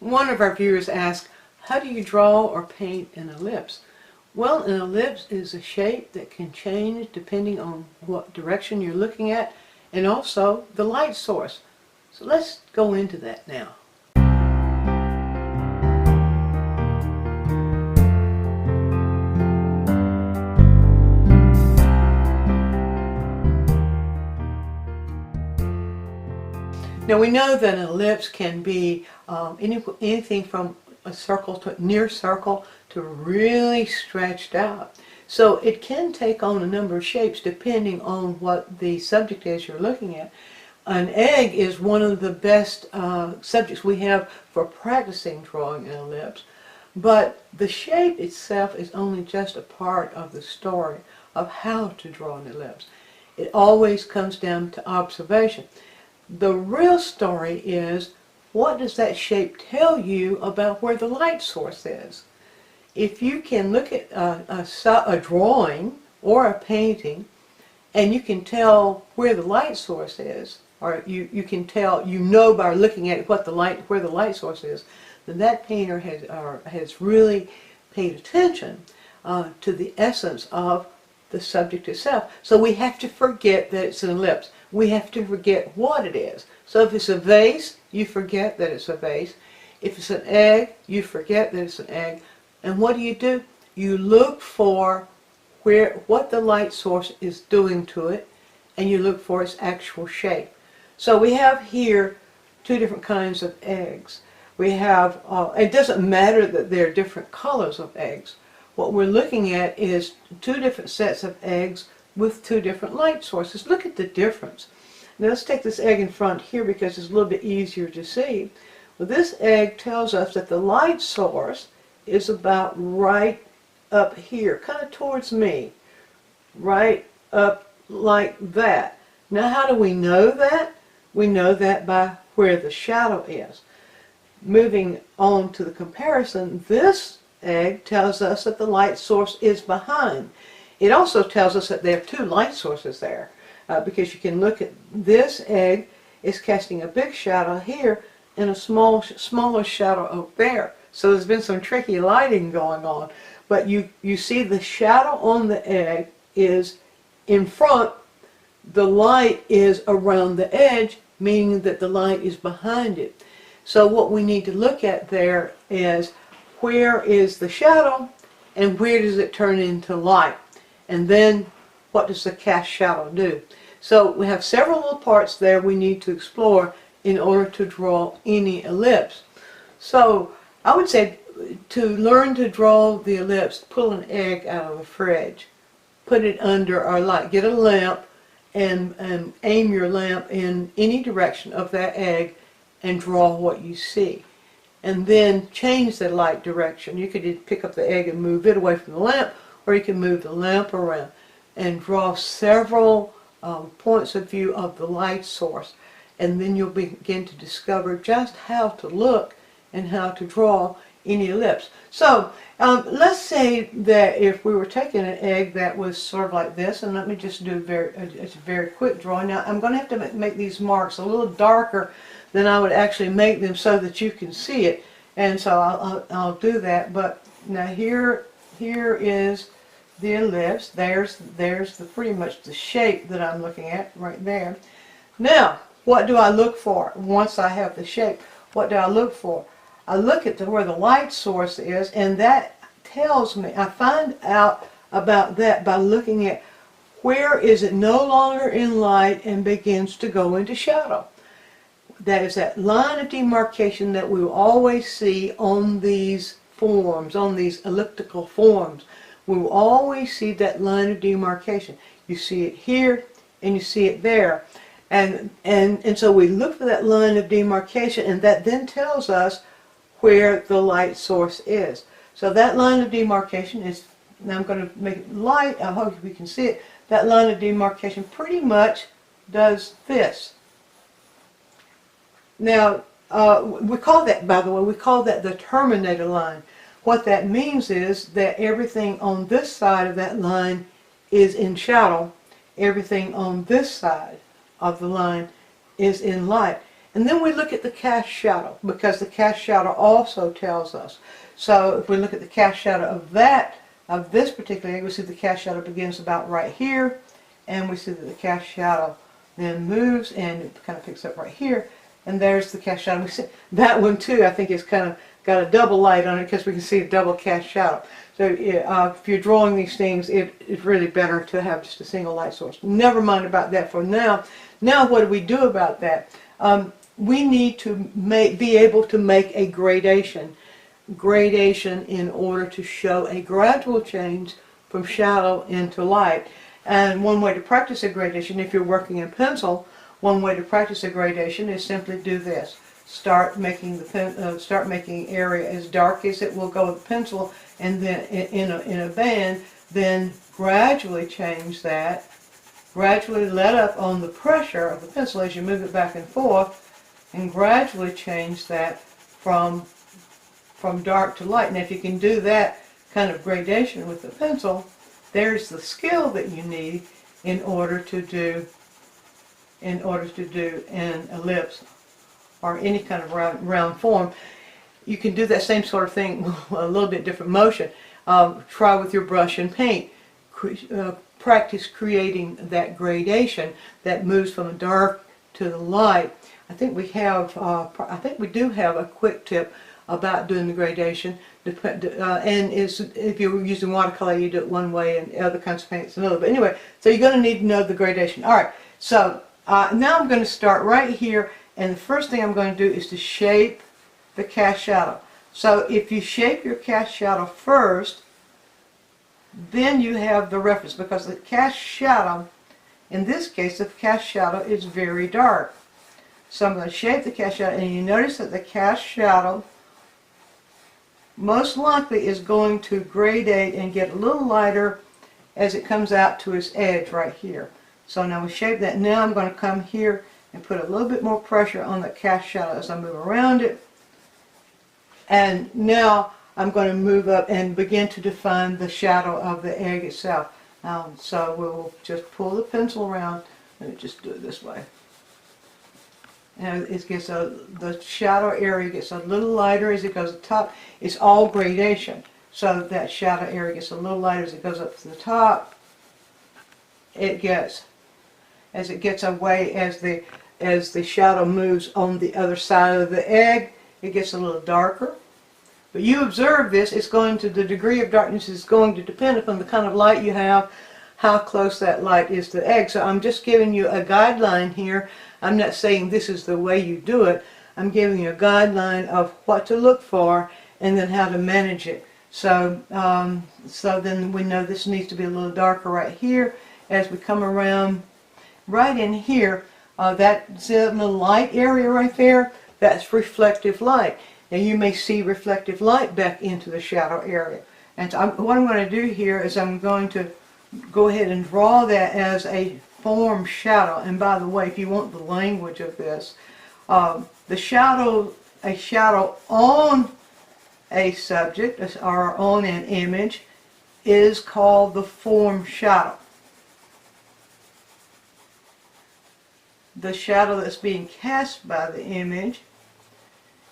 One of our viewers asked, how do you draw or paint an ellipse? Well, an ellipse is a shape that can change depending on what direction you're looking at and also the light source. So let's go into that now. Now we know that an ellipse can be anything from a circle to a near circle to really stretched out. So it can take on a number of shapes depending on what the subject is you're looking at. An egg is one of the best subjects we have for practicing drawing an ellipse, but the shape itself is only just a part of the story of how to draw an ellipse. It always comes down to observation. The real story is, what does that shape tell you about where the light source is? If you can look at a drawing or a painting and you can tell where the light source is, or you can tell, you know by looking at where the light source is, then that painter has really paid attention to the essence of the subject itself. So we have to forget that it's an ellipse. We have to forget what it is. So if it's a vase, you forget that it's a vase. If it's an egg, you forget that it's an egg. And what do? You look for what the light source is doing to it, and you look for its actual shape. So we have here two different kinds of eggs. We have, it doesn't matter that they're different colors of eggs. What we're looking at is two different sets of eggs with two different light sources. Look at the difference. Now let's take this egg in front here because it's a little bit easier to see. Well, this egg tells us that the light source is about right up here, kind of towards me, right up like that. Now how do we know that? We know that by where the shadow is. Moving on to the comparison, this egg tells us that the light source is behind. It also tells us that there are two light sources there, because you can look at this egg is casting a big shadow here and a smaller shadow over there. So there's been some tricky lighting going on, but you see the shadow on the egg is in front, the light is around the edge, meaning that the light is behind it. So what we need to look at there is, where is the shadow and where does it turn into light? And then what does the cast shadow do? So we have several little parts there we need to explore in order to draw any ellipse. So I would say, to learn to draw the ellipse, pull an egg out of the fridge, put it under our light, get a lamp and aim your lamp in any direction of that egg and draw what you see. And then change the light direction. You could either pick up the egg and move it away from the lamp, or you can move the lamp around and draw several points of view of the light source. And then you'll begin to discover just how to look and how to draw any ellipse. So let's say that if we were taking an egg that was sort of like this, and let me just do a very quick drawing. Now I'm going to have to make these marks a little darker than I would actually make them so that you can see it, and so I'll do that. But now here is the ellipse. There's pretty much the shape that I'm looking at right there. Now what do I look for once I have the shape? What do I look for? I look at where the light source is, and that tells me, I find out about that by looking at where is it no longer in light and begins to go into shadow. That is that line of demarcation that we will always see on these forms, on these elliptical forms. We will always see that line of demarcation. You see it here and you see it there. And so we look for that line of demarcation, and that then tells us where the light source is. So that line of demarcation is, now I'm going to make it light, I hope we can see it. That line of demarcation pretty much does this. Now, we call that, by the way, we call that the Terminator line. What that means is that everything on this side of that line is in shadow. Everything on this side of the line is in light. And then we look at the cast shadow, because the cast shadow also tells us. So if we look at the cast shadow of this particular egg, we see the cast shadow begins about right here, and we see that the cast shadow then moves and it kind of picks up right here, and there's the cast shadow. We see that one too, I think, is kind of got a double light on it because we can see a double cast shadow. So if you're drawing these things, it's really better to have just a single light source. Never mind about that for now. Now what do we do about that? We need to be able to make a gradation in order to show a gradual change from shadow into light. And one way to practice a gradation, if you're working in pencil, one way to practice a gradation is simply do this. Start making area as dark as it will go with the pencil, and then in a band, then gradually change that. Gradually let up on the pressure of the pencil as you move it back and forth, and gradually change that from dark to light. Now if you can do that kind of gradation with the pencil, there's the skill that you need in order to do an ellipse or any kind of round form. You can do that same sort of thing, a little bit different motion. Try with your brush and paint. Practice creating that gradation that moves from the dark to the light. I think we do have a quick tip about doing the gradation. And if you're using watercolor, you do it one way, and other kinds of paints another. But anyway, so you're going to need to know the gradation. All right. So now I'm going to start right here, and the first thing I'm going to do is to shape the cast shadow. So if you shape your cast shadow first, then you have the reference, because the cast shadow, in this case, the cast shadow is very dark. So I'm going to shape the cast shadow, and you notice that the cast shadow most likely is going to gradate and get a little lighter as it comes out to its edge right here. So now we shape that. Now I'm going to come here and put a little bit more pressure on the cast shadow as I move around it. And now I'm going to move up and begin to define the shadow of the egg itself. So we'll just pull the pencil around and just do it this way. And it gets the shadow area gets a little lighter as it goes to the top. It's all gradation, so that shadow area gets a little lighter as it goes up to the top. As it gets away, as the shadow moves on the other side of the egg, it gets a little darker. But you observe this, the degree of darkness is going to depend upon the kind of light you have, how close that light is to the egg. So I'm just giving you a guideline here. I'm not saying this is the way you do it. I'm giving you a guideline of what to look for and then how to manage it. So, so then we know this needs to be a little darker right here. As we come around right in here, that little light area right there, that's reflective light. Now you may see reflective light back into the shadow area. And so what I'm going to do here is I'm going to go ahead and draw that as a form shadow. And by the way, if you want the language of this, a shadow on a subject or on an image is called the form shadow. The shadow that's being cast by the image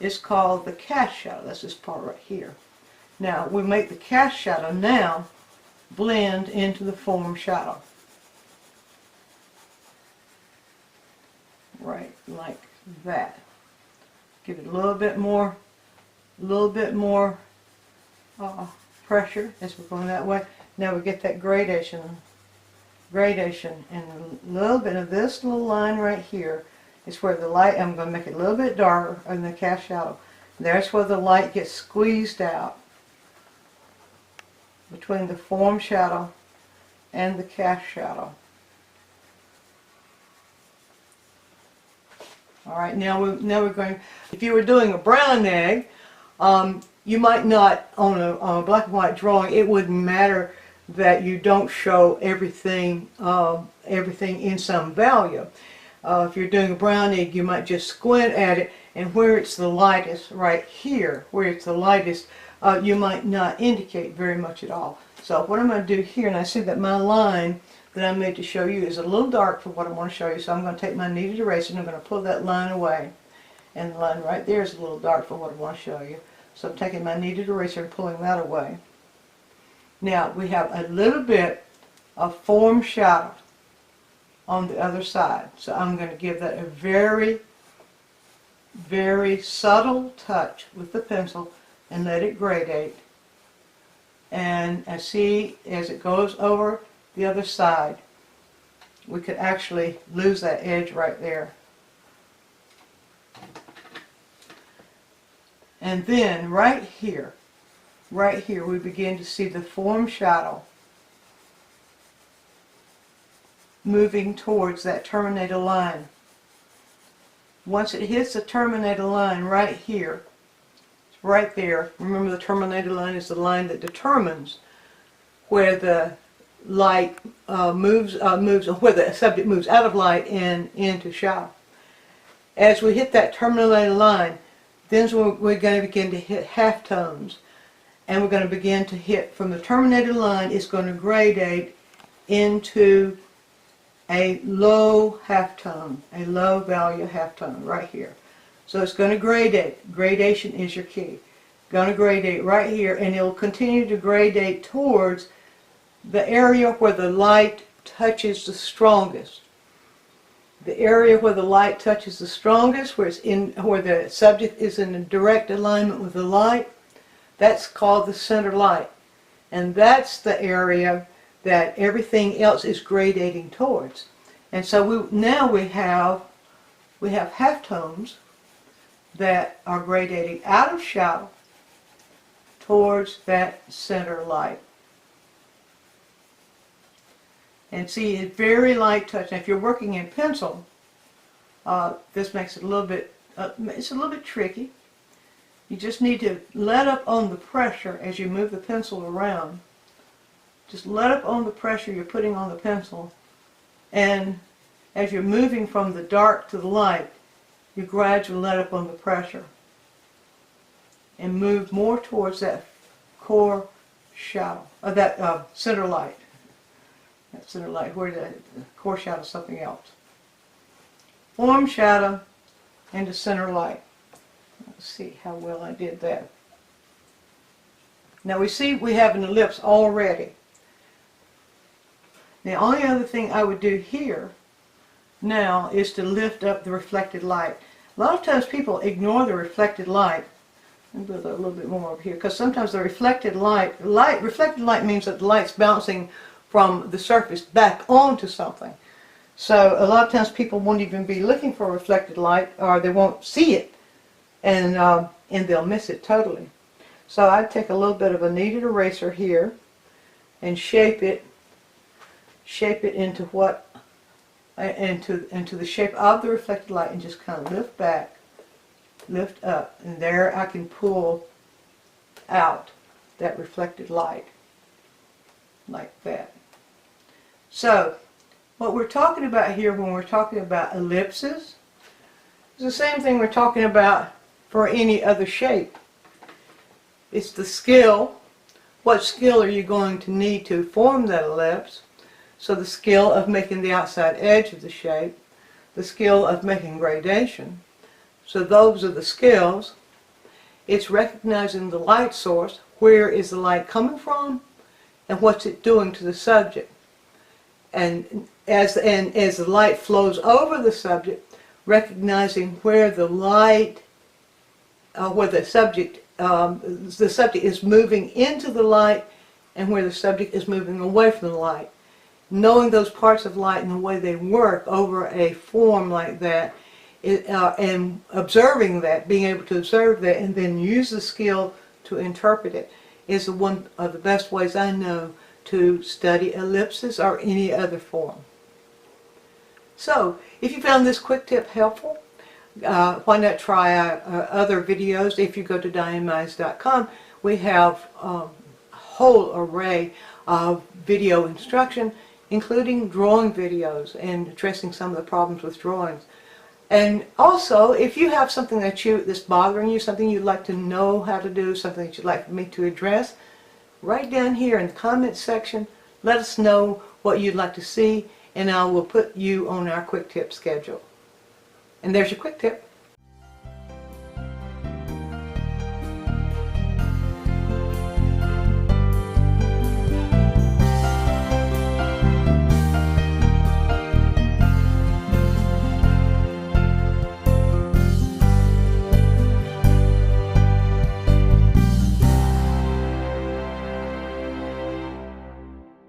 is called the cast shadow. That's this part right here. Now we make the cast shadow now blend into the form shadow. Right, like that. Give it a little bit more pressure as we're going that way. Now we get that gradation, and a little bit of this little line right here is where the light, I'm going to make it a little bit darker in the cast shadow. There's where the light gets squeezed out between the form shadow and the cast shadow. Alright, now we're going, if you were doing a brown egg, you might not, on a black and white drawing, it wouldn't matter that you don't show everything in some value. If you're doing a brown egg, you might just squint at it, and where it's the lightest, right here, where it's the lightest, you might not indicate very much at all. So what I'm going to do here, and I see that my line that I made to show you is a little dark for what I want to show you, so I'm going to take my kneaded eraser and I'm going to pull that line away. And the line right there is a little dark for what I want to show you. So I'm taking my kneaded eraser and pulling that away. Now we have a little bit of form shadow on the other side. So I'm going to give that a very, very subtle touch with the pencil and let it gradate. And I see as it goes over the other side, we could actually lose that edge right there. And then right here, we begin to see the form shadow moving towards that Terminator line. Once it hits the Terminator line right here, right there, remember the Terminator line is the line that determines where the light moves, where the subject moves out of light and into shadow. As we hit that Terminator line, then we're going to begin to hit halftones. And we're going to begin to hit from the Terminator line, it's going to gradate into a low halftone, a low value halftone right here. So it's going to gradate. Gradation is your key. Going to gradate right here, and it will continue to gradate towards the area where the light touches the strongest. The area where the light touches the strongest, where the subject is in a direct alignment with the light, that's called the center light. And that's the area that everything else is gradating towards. And so now we have halftones that are gradating out of shadow towards that center light. And see, it's very light touch. Now, if you're working in pencil, this makes it a little bit, it's a little bit tricky. You just need to let up on the pressure as you move the pencil around. Just let up on the pressure you're putting on the pencil, and as you're moving from the dark to the light, you gradually let up on the pressure and move more towards that core shadow, that center light. That center light, where the core shadow is something else. Form shadow into center light. Let's see how well I did that. Now we see we have an ellipse already. The only other thing I would do here now is to lift up the reflected light. A lot of times people ignore the reflected light. I'll do that a little bit more over here, because sometimes the reflected light means that the light's bouncing from the surface back onto something. So a lot of times people won't even be looking for reflected light, or they won't see it, and they'll miss it totally. So I'd take a little bit of a kneaded eraser here and shape it into into the shape of the reflected light, and just kind of lift back, lift up, and there I can pull out that reflected light like that. So what we're talking about here when we're talking about ellipses is the same thing we're talking about for any other shape. It's the skill. What skill are you going to need to form that ellipse? So the skill of making the outside edge of the shape, the skill of making gradation. So those are the skills. It's recognizing the light source. Where is the light coming from? And what's it doing to the subject? And as the light flows over the subject, recognizing where the light, where the subject is moving into the light, and where the subject is moving away from the light. Knowing those parts of light and the way they work over a form like that, and observing that, being able to observe that, and then use the skill to interpret it, is one of the best ways I know to study ellipses or any other form. So, if you found this quick tip helpful, why not try other videos? If you go to DianeMize.com, we have a whole array of video instruction, including drawing videos and addressing some of the problems with drawings. And also, if you have something that's bothering you, something you'd like to know how to do, something that you'd like me to address, right down here in the comments section, let us know what you'd like to see, and I will put you on our quick tip schedule. And there's your quick tip.